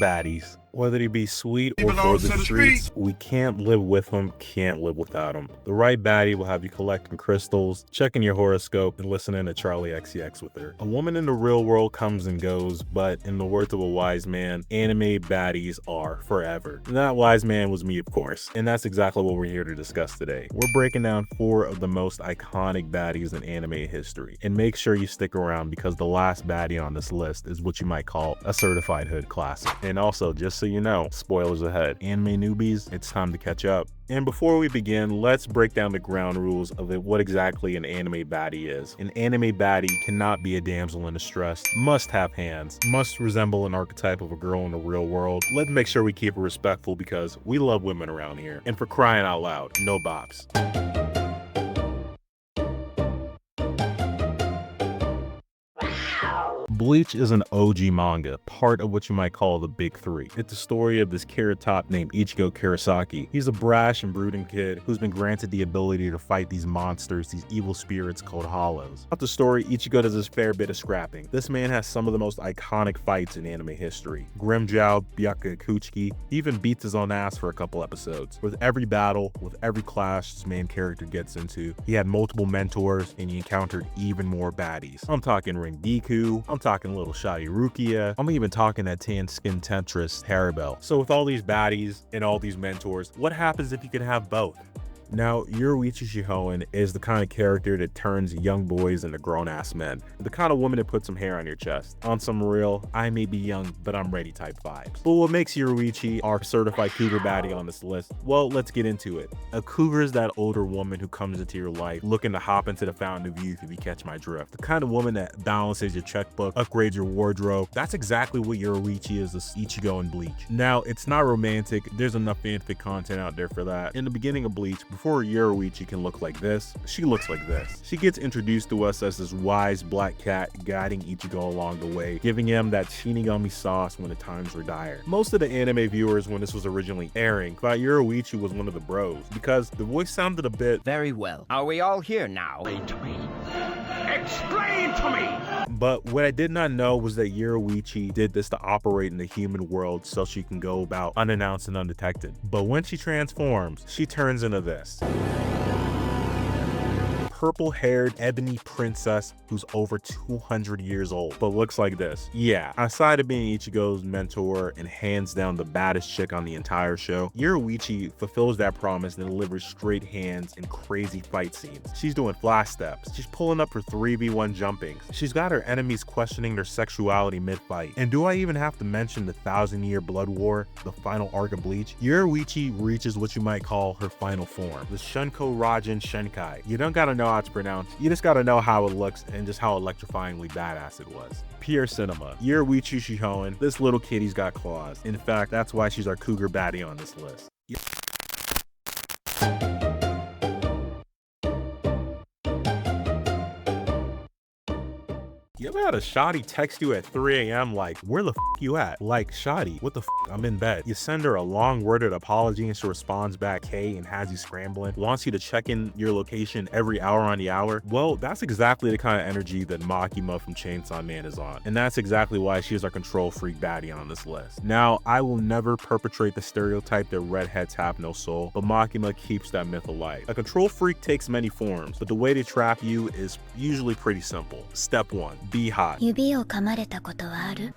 Baddies. Whether they be sweet or for the streets, we can't live with them, can't live without them. The right baddie will have you collecting crystals, checking your horoscope, and listening to Charlie XCX with her. A woman in the real world comes and goes, but in the words of a wise man, anime baddies are forever. And that wise man was me, of course. And that's exactly what we're here to discuss today. We're breaking down 4 of the most iconic baddies in anime history. And make sure you stick around because the last baddie on this list is what you might call a certified hood classic. And also, just so you know, spoilers ahead. Anime newbies, it's time to catch up. And before we begin, let's break down the ground rules of what exactly an anime baddie is. An anime baddie cannot be a damsel in distress, must have hands, must resemble an archetype of a girl in the real world. Let's make sure we keep it respectful because we love women around here. And for crying out loud, no bops. Bleach is an OG manga, part of what you might call the big 3. It's the story of this carrot top named Ichigo Kurosaki. He's a brash and brooding kid who's been granted the ability to fight these monsters, these evil spirits called hollows. Throughout the story, Ichigo does his fair bit of scrapping. This man has some of the most iconic fights in anime history. Grimmjow, Byakuya, he even beats his own ass for a couple episodes. With every battle, with every clash this main character gets into, he had multiple mentors and he encountered even more baddies. I'm talking Rengiku, I'm talking little shoddy Rukia, I'm even talking that tan skin Tetris Haribel. So with all these baddies and all these mentors, what happens if you could have both? Now, Yoruichi Shihoin is the kind of character that turns young boys into grown-ass men. The kind of woman that puts some hair on your chest. On some real, I may be young, but I'm ready type vibes. But what makes Yoruichi our certified cougar baddie on this list? Well, let's get into it. A cougar is that older woman who comes into your life looking to hop into the fountain of youth, if you catch my drift. The kind of woman that balances your checkbook, upgrades your wardrobe. That's exactly what Yoruichi is, this Ichigo in Bleach. Now, it's not romantic. There's enough fanfic content out there for that. In the beginning of Bleach, before Yoruichi can look like this, she looks like this. She gets introduced to us as this wise black cat guiding Ichigo along the way, giving him that Shinigami sauce when the times were dire. Most of the anime viewers when this was originally airing thought Yoruichi was one of the bros because the voice sounded a bit very well. Are we all here now? Explain to me. Explain to me! But what I did not know was that Yoruichi did this to operate in the human world so she can go about unannounced and undetected. But when she transforms, she turns into this. Purple-haired ebony princess who's over 200 years old, but looks like this. Yeah, outside of being Ichigo's mentor and hands down the baddest chick on the entire show, Yoruichi fulfills that promise and delivers straight hands and crazy fight scenes. She's doing flash steps. She's pulling up her 3v1 jumpings. She's got her enemies questioning their sexuality mid-fight. And do I even have to mention the 1,000-year blood war, the final arc of Bleach? Yoruichi reaches what you might call her final form, the Shunko Rajin Shenkai. You don't gotta know how it's pronounced, you just gotta know how it looks and just how electrifyingly badass it was. Pure cinema. Yoruichi Shihoin, this little kitty's got claws. In fact, that's why she's our cougar baddie on this list. You ever had a shawty text you at 3 a.m. like, where the f you at? Like, shawty, what the f? I'm in bed. You send her a long worded apology and she responds back, hey, and has you scrambling, wants you to check in your location every hour on the hour. Well, that's exactly the kind of energy that Makima from Chainsaw Man is on. And that's exactly why she is our control freak baddie on this list. Now, I will never perpetrate the stereotype that redheads have no soul, but Makima keeps that myth alive. A control freak takes many forms, but the way to trap you is usually pretty simple. Step 1. Be hot. 指を噛まれたことはある?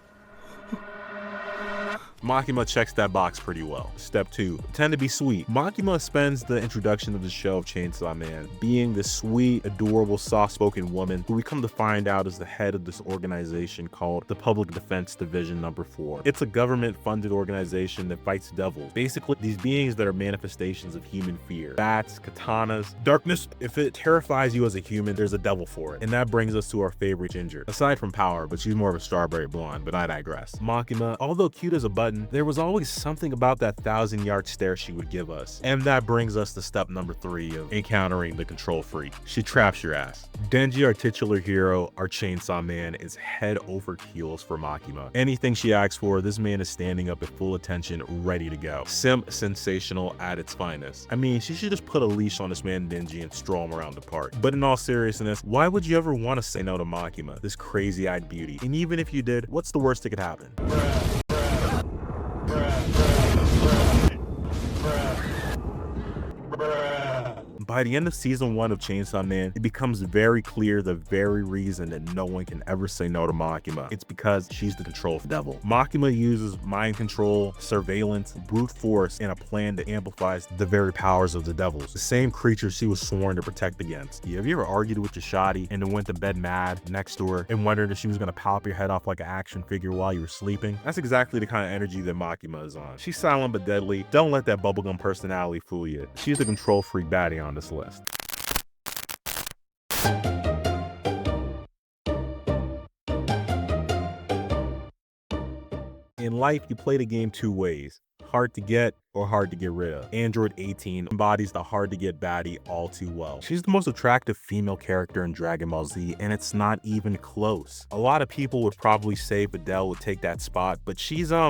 Makima checks that box pretty well. Step 2. Pretend to be sweet. Makima spends the introduction of the show of Chainsaw Man being this sweet, adorable, soft-spoken woman who we come to find out is the head of this organization called the Public Defense Division No. 4. It's a government-funded organization that fights devils. Basically, these beings that are manifestations of human fear. Bats, katanas, darkness. If it terrifies you as a human, there's a devil for it. And that brings us to our favorite Ginger. Aside from power, but she's more of a strawberry blonde, but I digress. Makima, although cute as a button, there was always something about that 1,000-yard stare she would give us. And that brings us to step number 3 of encountering the control freak. She traps your ass. Denji, our titular hero, our Chainsaw Man, is head over heels for Makima. Anything she asks for, this man is standing up at full attention, ready to go. Simp sensational at its finest. I mean, she should just put a leash on this man Denji and stroll him around the park. But in all seriousness, why would you ever want to say no to Makima, this crazy-eyed beauty? And even if you did, what's the worst that could happen? by the end of season 1 of Chainsaw Man, it becomes very clear the very reason that no one can ever say no to Makima. It's because she's the control devil. Makima uses mind control, surveillance, brute force, and a plan that amplifies the very powers of the devils, the same creatures she was sworn to protect against. Have you ever argued with your shoddy and then went to bed mad next to her and wondered if she was gonna pop your head off like an action figure while you were sleeping? That's exactly the kind of energy that Makima is on. She's silent but deadly. Don't let that bubblegum personality fool you. She's the control freak baddie on this list. In life, you play the game 2 ways: hard to get or hard to get rid of. Android 18 embodies the hard to get baddie all too well. She's the most attractive female character in Dragon Ball Z, and it's not even close. A lot of people would probably say Videl would take that spot, but she's I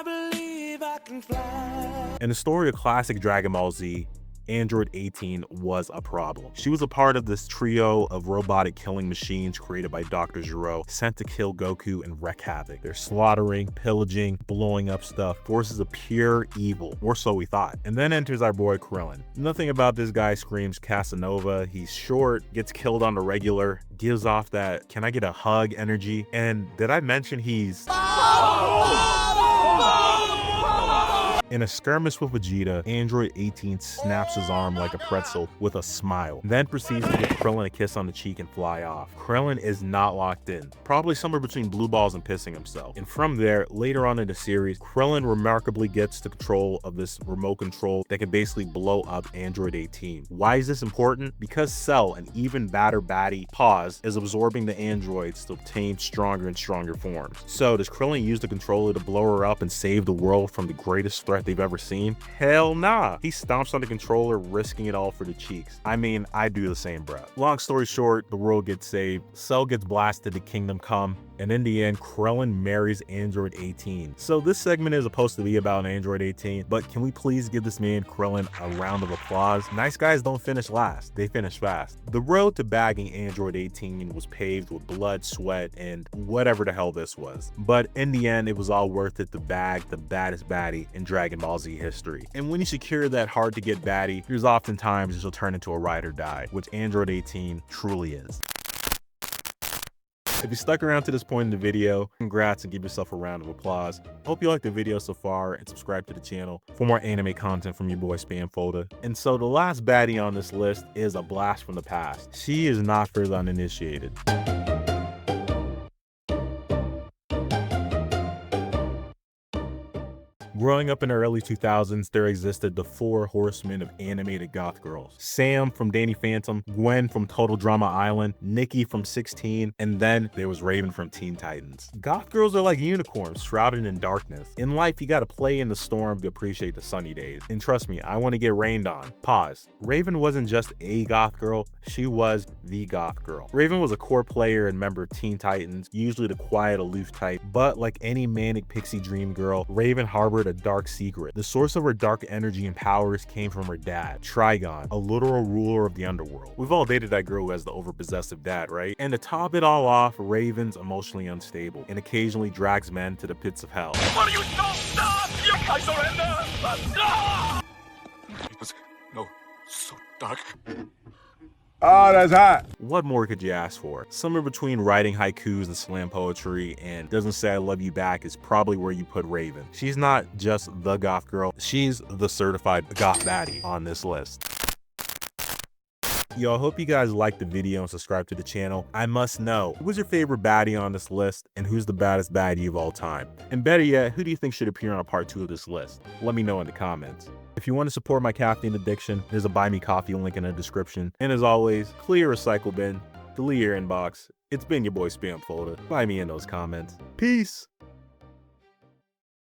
believe I can fly. In the story of classic Dragon Ball Z, Android 18 was a problem. She was a part of this trio of robotic killing machines created by Dr. Gero, sent to kill Goku and wreak havoc. They're slaughtering, pillaging, blowing up stuff, forces of pure evil, or so we thought. And then enters our boy Krillin. Nothing about this guy screams Casanova. He's short, gets killed on the regular, gives off that "can I get a hug" energy. And did I mention he's in a skirmish with Vegeta, Android 18 snaps his arm like a pretzel with a smile, then proceeds to give Krillin a kiss on the cheek and fly off. Krillin is not locked in, probably somewhere between blue balls and pissing himself. And from there, later on in the series, Krillin remarkably gets the control of this remote control that can basically blow up Android 18. Why is this important? Because Cell, an even badder baddie, Pause, is absorbing the androids to obtain stronger and stronger forms. So does Krillin use the controller to blow her up and save the world from the greatest threat they've ever seen? Hell nah. He stomps on the controller, risking it all for the cheeks. I mean, I do the same, bro. Long story short, the world gets saved, Cell gets blasted to Kingdom Come, and in the end, Krillin marries Android 18. So this segment is supposed to be about Android 18, but can we please give this man Krillin a round of applause? Nice guys don't finish last, they finish fast. The road to bagging Android 18 was paved with blood, sweat, and whatever the hell this was. But in the end, it was all worth it to bag the baddest baddie in Dragon Ball Z history. And when you secure that hard to get baddie, there's oftentimes she'll turn into a ride or die, which Android 18 truly is. If you stuck around to this point in the video, congrats and give yourself a round of applause. Hope you liked the video so far and subscribe to the channel for more anime content from your boy Spam Folder. And so the last baddie on this list is a blast from the past. She is not for the uninitiated. Growing up in the early 2000s, there existed the 4 horsemen of animated goth girls. Sam from Danny Phantom, Gwen from Total Drama Island, Nikki from 16, and then there was Raven from Teen Titans. Goth girls are like unicorns shrouded in darkness. In life, you gotta play in the storm to appreciate the sunny days. And trust me, I want to get rained on. Pause. Raven wasn't just a goth girl, she was the goth girl. Raven was a core player and member of Teen Titans, usually the quiet, aloof type, but like any manic pixie dream girl, Raven harbored a dark secret. The source of her dark energy and powers came from her dad, Trigon, a literal ruler of the underworld. We've all dated that girl who has the overpossessive dad, right? And to top it all off, Raven's emotionally unstable and occasionally drags men to the pits of hell. What are you? Don't stop! I surrender! No! It was so dark. Oh, that's hot. What more could you ask for? Somewhere between writing haikus and slam poetry and Doesn't Say I Love You Back is probably where you put Raven. She's not just the goth girl, she's the certified goth baddie on this list. Yo, I hope you guys liked the video and subscribe to the channel. I must know, who's your favorite baddie on this list and who's the baddest baddie of all time? And better yet, who do you think should appear on a part 2 of this list? Let me know in the comments. If you want to support my caffeine addiction, there's a buy me coffee link in the description. And as always, clear your recycle bin, delete your inbox. It's been your boy Spam Folder. Buy me in those comments. Peace.